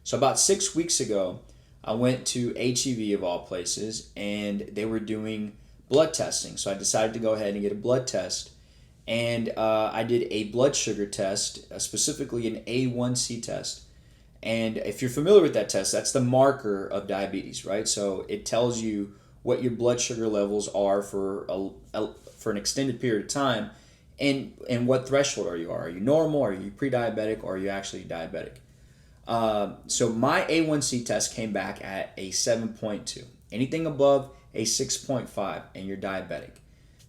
So about 6 weeks ago, I went to HEV of all places, and they were doing blood testing. So I decided to go ahead and get a blood test. And I did a blood sugar test, specifically an A1C test. And if you're familiar with that test, that's the marker of diabetes, right? So it tells you what your blood sugar levels are for an extended period of time, and what threshold are you? Are you normal? Are you pre-diabetic? Or are you actually diabetic? So my A1C test came back at a 7.2. Anything above a 6.5, and you're diabetic.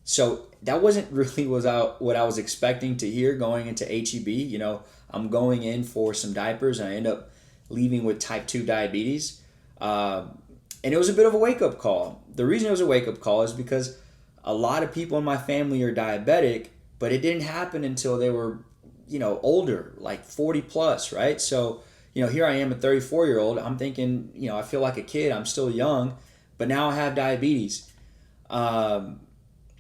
So that wasn't really what I was expecting to hear going into HEB. You know, I'm going in for some diapers, and I end up leaving with type 2 diabetes. And it was a bit of a wake-up call. The reason it was a wake-up call is because a lot of people in my family are diabetic, but it didn't happen until they were, older, like 40 plus, right? So, here I am, a 34-year-old. I'm thinking, I feel like a kid. I'm still young, but now I have diabetes.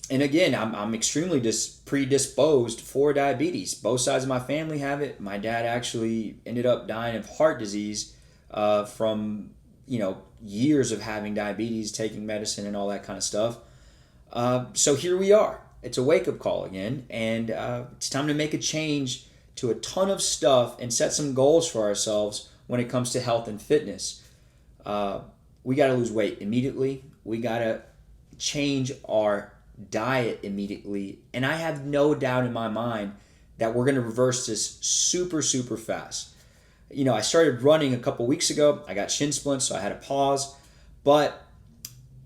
And again, I'm extremely predisposed for diabetes. Both sides of my family have it. My dad actually ended up dying of heart disease from, years of having diabetes, taking medicine and all that kind of stuff. So here we are. It's a wake-up call again, and it's time to make a change to a ton of stuff and set some goals for ourselves when it comes to health and fitness. We got to lose weight immediately. We got to change our diet immediately, and I have no doubt in my mind that we're going to reverse this super, super fast. I started running a couple weeks ago. I got shin splints, so I had to pause, but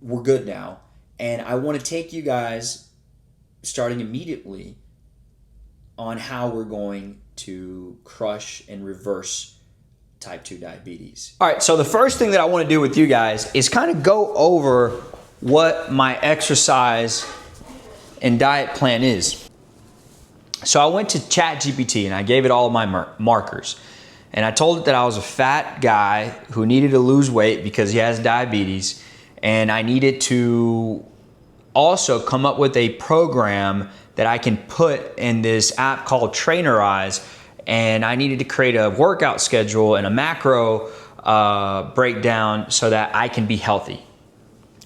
we're good now. And I want to take you guys, starting immediately, on how we're going to crush and reverse type 2 diabetes. All right, so the first thing that I want to do with you guys is kind of go over what my exercise and diet plan is. So I went to ChatGPT and I gave it all of my markers. And I told it that I was a fat guy who needed to lose weight because he has diabetes, and I needed to also come up with a program that I can put in this app called Trainerize, and I needed to create a workout schedule and a macro breakdown so that I can be healthy.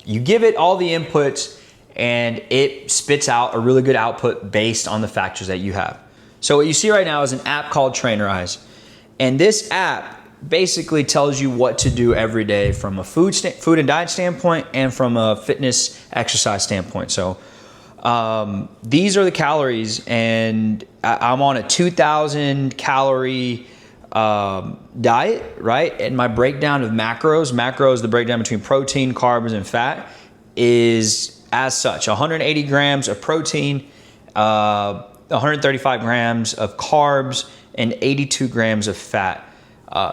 You give it all the inputs, and it spits out a really good output based on the factors that you have. So what you see right now is an app called Trainerize. And this app basically tells you what to do every day from a food and diet standpoint and from a fitness exercise standpoint. So these are the calories, and I'm on a 2,000 calorie diet, right? And my breakdown of macros, the breakdown between protein, carbs, and fat, is as such: 180 grams of protein, 135 grams of carbs, and 82 grams of fat.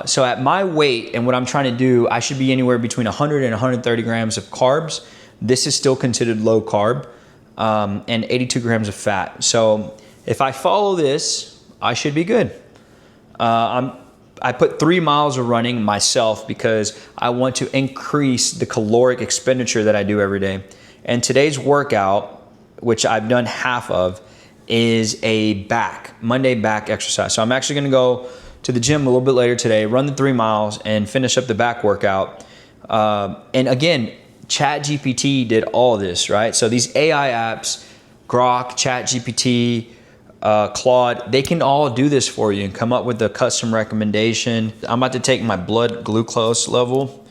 So at my weight and what I'm trying to do, I should be anywhere between 100 and 130 grams of carbs. This is still considered low carb, and 82 grams of fat. So if I follow this, I should be good. I put 3 miles of running myself because I want to increase the caloric expenditure that I do every day. And today's workout, which I've done half of, is a Monday back exercise. So I'm actually going to go to the gym a little bit later today, run the 3 miles, and finish up the back workout. And again, ChatGPT did all this, right? So these AI apps, Grok, ChatGPT, Claude, they can all do this for you and come up with a custom recommendation. I'm about to take my blood glucose level.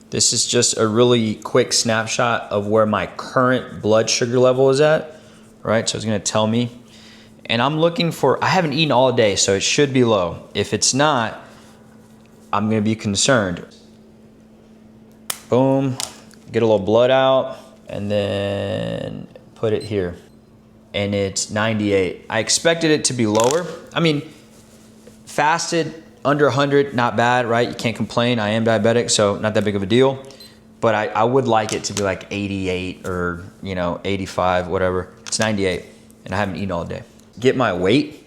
This is just a really quick snapshot of where my current blood sugar level is at, right? So it's going to tell me. And I'm looking for, I haven't eaten all day, so it should be low. If it's not, I'm going to be concerned. Boom, get a little blood out, and then put it here. And it's 98. I expected it to be lower. I mean, fasted under 100, not bad, right? You can't complain. I am diabetic, so not that big of a deal. But I would like it to be like 88 or 85, whatever. It's 98, and I haven't eaten all day. Get my weight,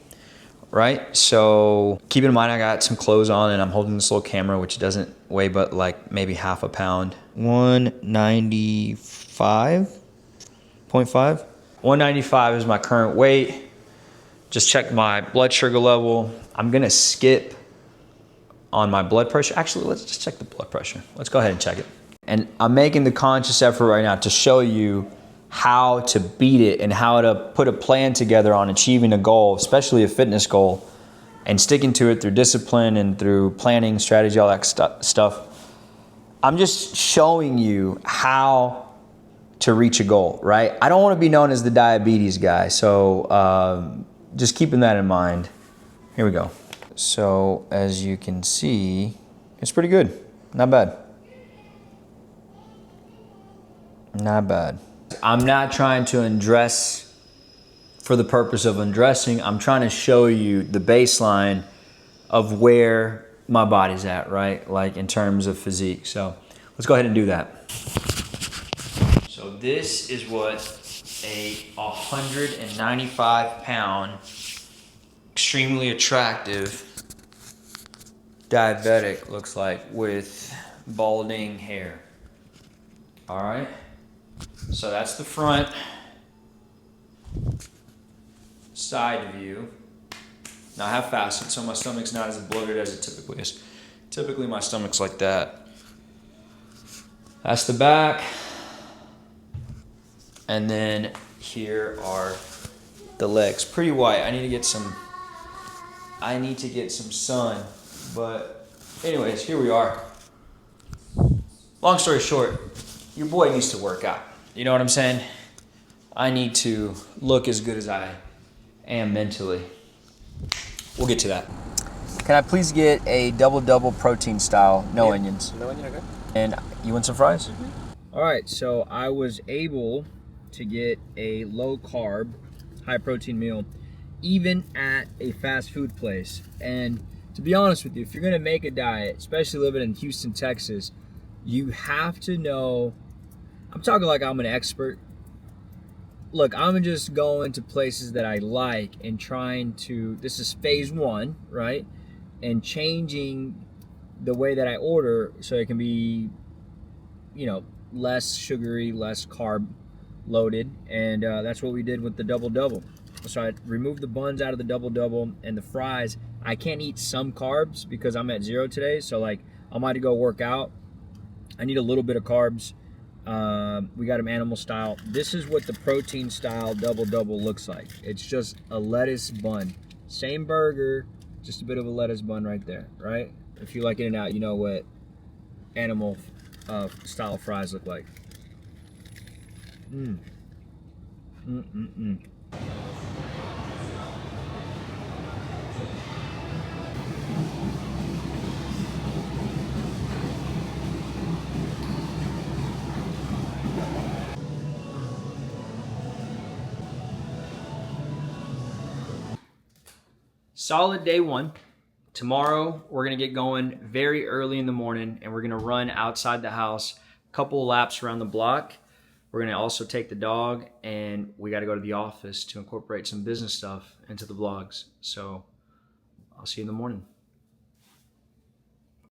right? So keep in mind I got some clothes on and I'm holding this little camera, which doesn't weigh but like maybe half a pound. 195.5. 195 is my current weight. Just checked my blood sugar level. I'm gonna skip on my blood pressure. Actually, let's just check the blood pressure. Let's go ahead and check it. And I'm making the conscious effort right now to show you how to beat it and how to put a plan together on achieving a goal, especially a fitness goal, and sticking to it through discipline and through planning, strategy, all that stuff. I'm just showing you how to reach a goal, right? I don't want to be known as the diabetes guy, so just keeping that in mind. Here we go. So as you can see, it's pretty good. Not bad. Not bad. I'm not trying to undress for the purpose of undressing. I'm trying to show you the baseline of where my body's at, right? Like in terms of physique. So let's go ahead and do that. So this is what a 195 pound, extremely attractive diabetic looks like with balding hair. All right. So that's the front side view. Now I have fasted, so my stomach's not as bloated as it typically is. Typically my stomach's like that. That's the back. And then here are the legs. Pretty white. I need to get some sun. But anyways, here we are. Long story short, your boy needs to work out. You know what I'm saying? I need to look as good as I am mentally. We'll get to that. Can I please get a double protein style, no onions? No onion, okay. And you want some fries? Mm-hmm. All right, so I was able to get a low carb, high protein meal, even at a fast food place. And to be honest with you, if you're gonna make a diet, especially living in Houston, Texas, you have to know, I'm talking like I'm an expert. Look, I'm just going to places that I like and trying to, this is phase one, right? And changing the way that I order so it can be, you know, less sugary, less carb loaded. And that's what we did with the double. So I removed the buns out of the double and the fries. I can't eat some carbs because I'm at 0 today. So like I'm about to go work out. I need a little bit of carbs. We got them animal style. This is what the protein style double looks like. It's just a lettuce bun. Same burger, just a bit of a lettuce bun right there, right? If you like In-N-Out, you know what animal style fries look like. Solid day one. Tomorrow, we're gonna get going very early in the morning and we're gonna run outside the house, a couple of laps around the block. We're gonna also take the dog and we gotta go to the office to incorporate some business stuff into the vlogs. So I'll see you in the morning.